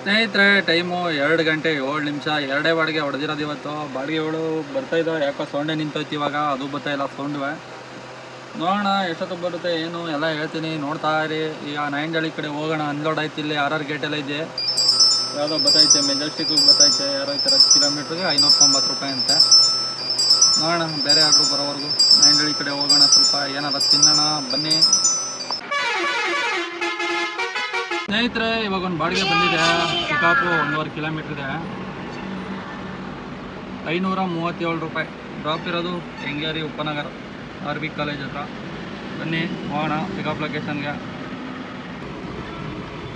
ಸ್ನೇಹಿತರೆ, ಟೈಮು 2 ಗಂಟೆ 7 ನಿಮಿಷ. ಎರಡೇ ಬಾಡಿಗೆ ಹೊಡೆದಿರೋದು ಇವತ್ತು. ಬಾಡಿಗೆಗಳು ಬರ್ತಾಯಿದ್ದೋ, ಯಾಕೋ ಸೌಂಡೇ ನಿಂತೋಯ್ತು ಇವಾಗ. ಅದು ಬರ್ತಾಯಿಲ್ಲ ಸೌಂಡುವೆ. ನೋಡೋಣ ಎಷ್ಟೊತ್ತಿಗೆ ಬರುತ್ತೆ ಏನು ಎಲ್ಲ ಹೇಳ್ತೀನಿ, ನೋಡ್ತಾ ಇರಿ. ಈಗ ನಾಯಂಡಹಳ್ಳಿ ಕಡೆ ಹೋಗೋಣ. ಅನ್ಲೋಡ್ ಆಯ್ತು. ಇಲ್ಲಿ RR ಗೇಟೆಲ್ಲ ಇದೆ. ಯಾವುದೋ ಬತ್ತೈತೆ, ಮೆಜೆಸ್ಟಿಕ್ಗೆ ಬತ್ತೈತೆ. ಯಾರೋ ಈ ಥರ ಕಿಲೋಮೀಟ್ರಿಗೆ 590 ರೂಪಾಯಿ ಅಂತೆ. ನೋಡೋಣ ಬೇರೆ ಆರ್ಡ್ರು ಬರೋವರೆಗೂ ನಾಯಂಡಹಳ್ಳಿ ಕಡೆ ಹೋಗೋಣ. ಸ್ವಲ್ಪ ಏನಾರ ತಿನ್ನೋಣ ಬನ್ನಿ ಸ್ನೇಹಿತರೆ. ಇವಾಗ ಒಂದು ಬಾಡಿಗೆ ಬಂದಿದೆ. ಪಿಕಾಪು 1.5 ಕಿಲೋಮೀಟ್ರ್ ಇದೆ. 537 ರೂಪಾಯಿ. ಡ್ರಾಪ್ ಇರೋದು ಹೆಂಗೇರಿ ಉಪನಗರ RB ಕಾಲೇಜ್ ಹತ್ರ. ಬನ್ನಿ ಹೋಗೋಣ ಪಿಕಪ್ ಲೊಕೇಶನ್ಗೆ.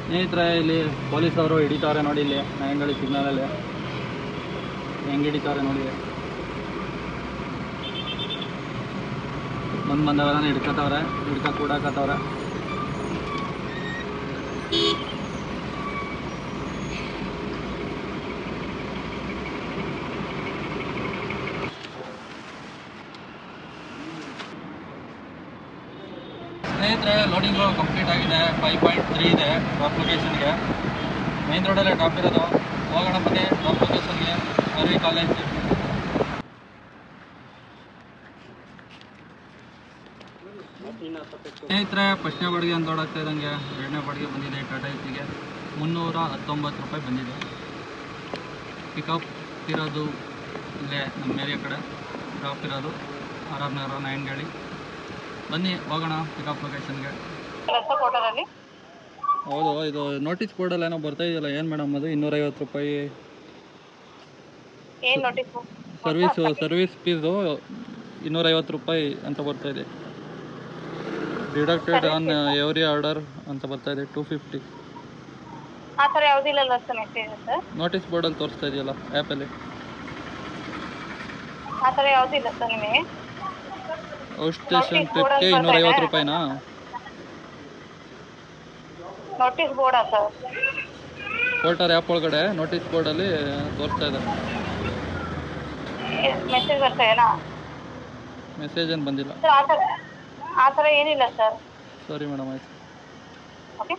ಸ್ನೇಹಿತರೆ, ಇಲ್ಲಿ ಪೊಲೀಸವರು ಹಿಡಿತಾರೆ ನೋಡಿ. ಇಲ್ಲಿ ನಾಯಂಡಹಳ್ಳಿ ಸಿಗ್ನಲಲ್ಲಿ ಹೆಂಗೆ ಹಿಡಿತಾರೆ ನೋಡಿ. ಬಂದವರನ್ನ ಹಿಡ್ಕೊತವ್ರೆ, ಕೂಡಾಕತ್ತವ್ರೆ. ಸ್ನೇಹಿತರೆ, ಲೋಡಿಂಗು ಕಂಪ್ಲೀಟ್ ಆಗಿದೆ. 5.3 ಇದೆ ಡ್ರಾಪ್ ಲೊಕೇಶನ್ಗೆ. ಮೈನ್ ರೋಡಲ್ಲೇ ಡ್ರಾಪ್ ಇರೋದು. ಹೋಗೋಣ ಬನ್ನಿ ಡ್ರಾಪ್ ಲೊಕೇಶನ್ಗೆ. RV college. ಸ್ನೇಹಿತರೆ, ಫಸ್ಟ್ನೇ ಬಾಡಿಗೆ ಅಂತ ಓಡಾಗ್ತಾ ಇದ್ದಂಗೆ ಎರಡನೇ ಬಾಡಿಗೆ ಬಂದಿದೆ. ಟಾಟಾ ಎಸಿಗೆ 319 ರೂಪಾಯಿ ಬಂದಿದೆ. ಪಿಕಪ್ ಇರೋದು ಇಲ್ಲೇ ನಮ್ಮ ಏರಿಯಾ ಕಡೆ. ಡ್ರಾಪ್ ಇರೋದು RR ನಗರ ನಾಯಂಡಹಳ್ಳಿ. ಬನ್ನಿ ಹೋಗೋಣ ಪಿಕಪ್ ಲೊಕೇಶನ್ಗೆ. ಹೌದು, ಇದು ನೋಟಿಸ್ ಬೋರ್ಡಲ್ಲಿ ಏನೋ ಬರ್ತಾ ಇದೆಯಲ್ಲ, ಏನು ಮೇಡಮ್ ಅದು? 250 ರೂಪಾಯಿ ಸರ್ವಿಸ್ ಫೀಸು 250 ರೂಪಾಯಿ ಅಂತ ಬರ್ತಾ ಇದೆ. ಡಿಡಕ್ಟೆಡ್ ಆನ್ ಎವ್ರಿ ಆರ್ಡರ್ ಅಂತ ಬರ್ತಾ ಇದೆ. 250. ನೋಟಿಸ್ ಬೋರ್ಡಲ್ಲಿ ತೋರಿಸ್ತಾ ಇದೆಯಲ್ಲ ಆ್ಯಪಲ್ಲಿ. ಔಟ್ ಸ್ಟೇಷನ್ ಟ್ರಿಪ್ಗೆ 250 ರೂಪಾಯಿನಾ? Notice board sir, porter app ಒಳಗಡೆ ನೋಟಿಸ್ ಬೋರ್ಡಲ್ಲಿ ತೋರಿಸ್ತಾ ಇದೆ. ಮೆಸೇಜ್ ಬರ್ತಾ ಇದೆಯಾ? ಮೆಸೇಜ್ ಏನು ಬಂದಿಲ್ಲ ಆ ಥರ ಏನಿಲ್ಲ ಸರ್. ಸರಿ ಮೇಡಮ್, ಆಯ್ತು. ಓಕೆ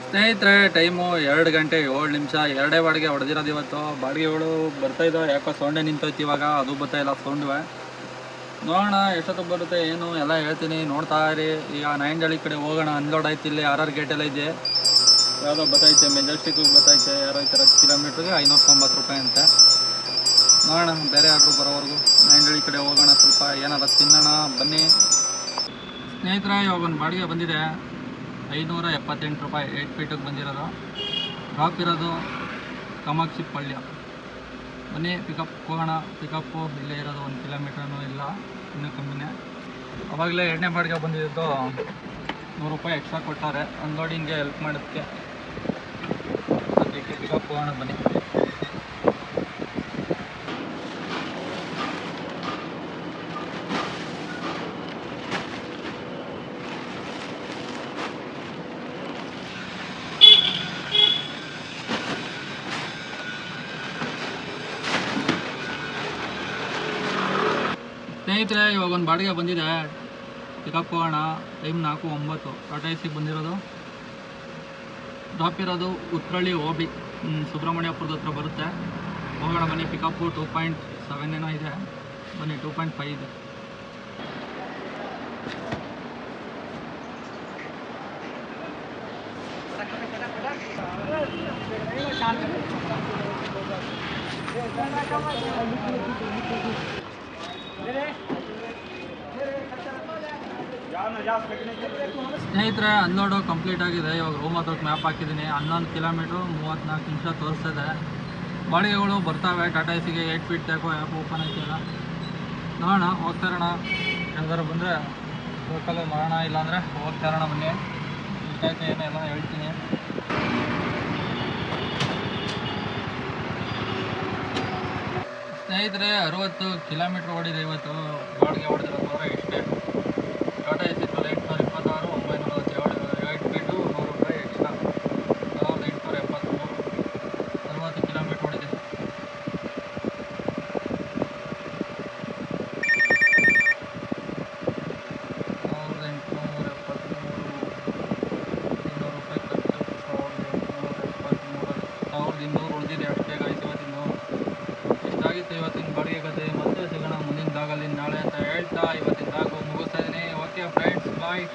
ಸ್ನೇಹಿತರೆ, ಟೈಮು 2 ಗಂಟೆ 7 ನಿಮಿಷ. ಎರಡೇ ಬಾಡಿಗೆ ಹೊಡೆದಿರೋದು ಇವತ್ತು. ಬಾಡಿಗೆಗಳು ಬರ್ತಾಯಿದ್ದೋ, ಯಾಕೋ ಸೌಂಡೇ ನಿಂತೋಯ್ತು ಇವಾಗ. ಅದು ಬರ್ತಾಯಿಲ್ಲ ಸೌಂಡುವೆ. ನೋಡೋಣ ಎಷ್ಟೊತ್ತಿಗೆ ಬರುತ್ತೆ ಏನು ಎಲ್ಲ ಹೇಳ್ತೀನಿ, ನೋಡ್ತಾ ಇರಿ. ಈಗ ನಾಯಂಡಹಳ್ಳಿ ಕಡೆ ಹೋಗೋಣ. ಅನ್ಲೋಡ್ ಆಯ್ತು. ಇಲ್ಲಿ RR ಗೇಟೆಲ್ಲ ಇದೆ. ಯಾವುದೋ ಬತ್ತೈತೆ, ಮೆಜೆಸ್ಟಿಕ್ಗೆ ಬತ್ತೈತೆ. ಯಾರೋ ಈ ಥರ ಕಿಲೋಮೀಟ್ರಿಗೆ 590 ರೂಪಾಯಿ ಅಂತೆ. ನೋಡೋಣ ಬೇರೆ ಆರ್ಡ್ರು ಬರೋವರೆಗೂ ನಾಯಂಡಹಳ್ಳಿ ಕಡೆ ಹೋಗೋಣ. ಸ್ವಲ್ಪ ಏನಾರ ತಿನ್ನೋಣ ಬನ್ನಿ ಸ್ನೇಹಿತರೆ. ಇವಾಗ ಒಂದು ಬಾಡಿಗೆ ಬಂದಿದೆ. 578 ರೂಪಾಯಿ. 8 ಫೀಟಿಗೆ ಬಂದಿರೋದು. ಡ್ರಾಪ್ ಇರೋದು ಕಾಮಾಕ್ಷಿ ಪಾಳ್ಯ. ಬನ್ನಿ ಪಿಕಪ್ ಹೋಗೋಣ. ಪಿಕಪ್ಪು ಇಲ್ಲೇ ಇರೋದು. 1 ಕಿಲೋಮೀಟ್ರೂ ಇಲ್ಲ, ಇನ್ನೂ ಕಮ್ಮಿನೇ. ಅವಾಗಲೇ ಎರಡನೇ ಬಾಡಿಗೆ ಬಂದಿದ್ದು 100 ರೂಪಾಯಿ ಎಕ್ಸ್ಟ್ರಾ ಕೊಟ್ಟಾರೆ ಅನ್ಲೋಡಿಂಗ್ಗೆ ಹೆಲ್ಪ್ ಮಾಡೋದಕ್ಕೆ. ಅದಕ್ಕೆ ಪಿಕಪ್ ಹೋಗೋಣ ಬನ್ನಿ. ಸ್ನೇಹಿತರೆ, ಇವಾಗ ಒಂದು ಬಾಡಿಗೆ ಬಂದಿದೆ. ಪಿಕಪ್ ಹೋಗೋಣ. ಟೈಮ್ 4:09. ಟಾಟಾ ಎಸಿಗೆ ಬಂದಿರೋದು. ಡ್ರಾಪ್ ಇರೋದು ಉತ್ರಳ್ಳಿ OB ಸುಬ್ರಹ್ಮಣ್ಯಪುರದ ಹತ್ರ ಬರುತ್ತೆ. ಹೋಗೋಣ ಬನ್ನಿ. ಪಿಕಪ್ಪು 2.7 ಏನೋ ಇದೆ. ಬನ್ನಿ 2.5 ಇದೆ. ಸ್ನೇಹಿತರೆ, ಅನ್ಲೋಡು ಕಂಪ್ಲೀಟ್ ಆಗಿದೆ. ಇವಾಗ ರೂಮ್ ಹತ್ರಕ್ಕೆ ಮ್ಯಾಪ್ ಹಾಕಿದ್ದೀನಿ. 11 ಕಿಲೋಮೀಟ್ರು 34 ನಿಮಿಷ ತೋರಿಸ್ತಿದೆ. ಬಾಡಿಗೆಗಳು ಬರ್ತಾವೆ. ಟಾಟಾ ಎಸಿಗೆ 8 ಫೀಟ್ ತಗೋ ಆ್ಯಪ್ ಓಪನ್ ಆಯ್ತಿಲ್ಲ. ನೋಡೋಣ, ಹೋಗ್ತಾ ಇರೋಣ. ಯಾವ್ದಾರು ಬಂದರೆ ಲೋಕಲ್ಲೇ ಮಾಡೋಣ, ಇಲ್ಲಾಂದರೆ ಹೋಗ್ತಾ ಇರೋಣ. ಬನ್ನಿ ಇಷ್ಟಾಯ್ತು ಏನೆಲ್ಲ ಹೇಳ್ತೀನಿ. ಸ್ನೇಹಿತರೆ, 60 ಕಿಲೋಮೀಟ್ರ್ ಓಡಿದೆ ಇವತ್ತು. ಬಾಡಿಗೆ ಹೊಡೆದಿರೋದು ಇಷ್ಟೇ. ಟಾಟಾ ಎಸಿ 826 947 8 ಫೀಟು 100 ರೂಪಾಯಿ ಎಕ್ಸ್ಟ್ರಾ. 1873 60 ಕಿಲೋಮೀಟ್ರ್ ಓಡಿದೆ. ಅಂತ ಹೇಳ್ತಾ ಇವತ್ತಿನ ದಾಗು ಮುಗಿಸ್ತಾ ಇದ್ದೀನಿ. ಓಕೆ ಫ್ರೆಂಡ್ಸ್, ಬಾಯ್.